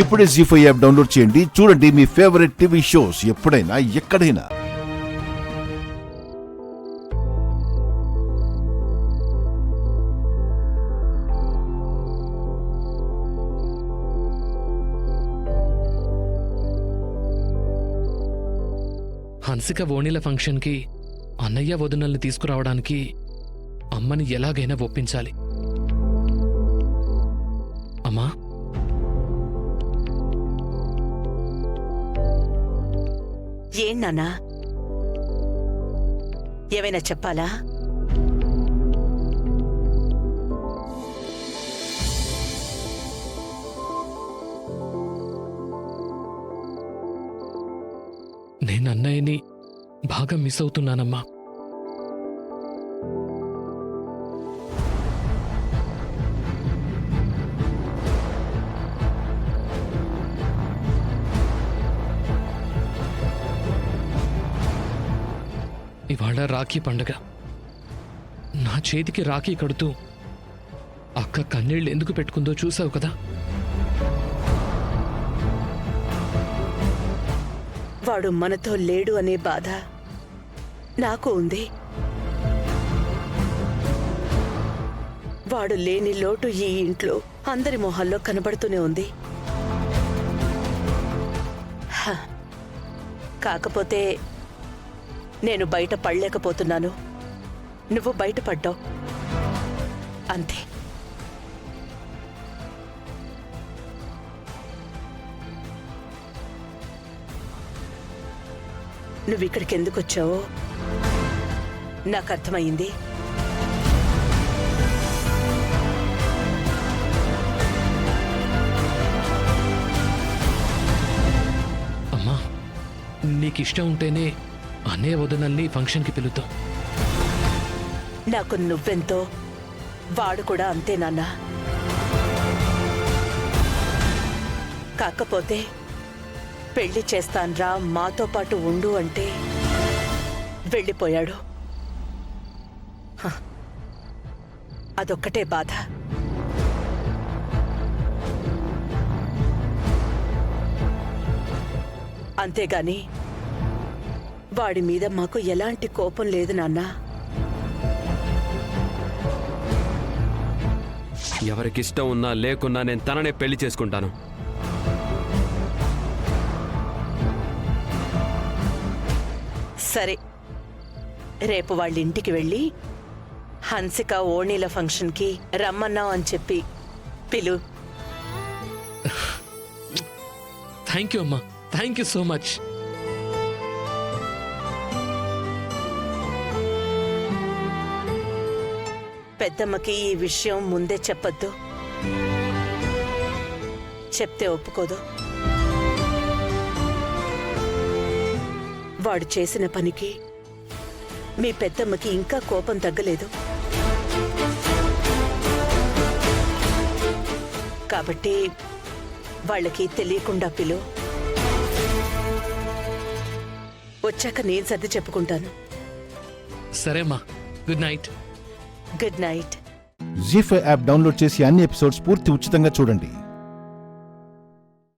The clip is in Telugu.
ఇప్పుడే జీ5 యాప్ డౌన్లోడ్ చేయండి. చూడండి మీ ఫేవరెట్ టీవీ షోస్ ఎప్పుడైనా ఎక్కడైనా. హన్సిక ఓణీల ఫంక్షన్కి అన్నయ్య వదినల్ని తీసుకురావడానికి అమ్మని ఎలాగైనా ఒప్పించాలి. అమ్మా, ఏం నాన్నా, ఏమైనా చెప్పాలా? నేను అన్నయ్యని బాగా మిస్ అవుతున్నానమ్మా. ఇవాళ రాఖీ పండగ. నా చేతికి రాఖీ కడుతూ అక్క కన్నీళ్ళు ఎందుకు పెట్టుకుందో చూసావు కదా. వాడు మనతో లేడు అనే బాధ నాకు ఉంది. వాడు లేని లోటు ఈ ఇంట్లో అందరి మొహాల్లో కనబడుతూనే ఉంది. కాకపోతే నేను బయట పడలేకపోతున్నాను, నువ్వు బయటపడ్డావు అంతే. నువ్విక్కడికి ఎందుకు వచ్చావో నాకు అర్థమైంది. అమ్మా, నీకిష్టం ఉంటేనే అన్నయ్య వదినల్ని ఫంక్షన్కి పిలుద్దాం. నాకు నువ్వెంతో వాడు కూడా అంతే నాన్న. కాకపోతే పెళ్లి చేస్తాన్రా, మాతో పాటు ఉండు అంటే వెళ్ళిపోయాడు. అదొక్కటే బాధ. అంతేగాని వాడి మీద మాకు ఎలాంటి కోపం లేదు నాన్నా. ఎవరికిష్టం ఉన్నా లేకున్నా నేను తననే పెళ్లి చేసుకుంటాను. సరే, రేపు వాళ్ళ ఇంటికి వెళ్ళి హన్సిక ఓణీల ఫంక్షన్కి రమ్మన్నావు అని చెప్పి పిలు. థ్యాంక్ యూ అమ్మా, థ్యాంక్ యూ సో మచ్. పెద్దమ్మకి ఈ విషయం ముందే చెప్పొద్దు, చెప్తే ఒప్పుకోదు. వాడు చేసిన పనికి మీ పెద్దమ్మకి ఇంకా కోపం తగ్గలేదు. కాబట్టి వాళ్ళకి తెలియకుండా పిలు. వచ్చాక నేను సర్ది చెప్పుకుంటాను. సరే అమ్మా, good night. Good night. Zee five app download చేసి అన్ని ఎపిసోడ్స్ పూర్తి ఉచితంగా చూడండి.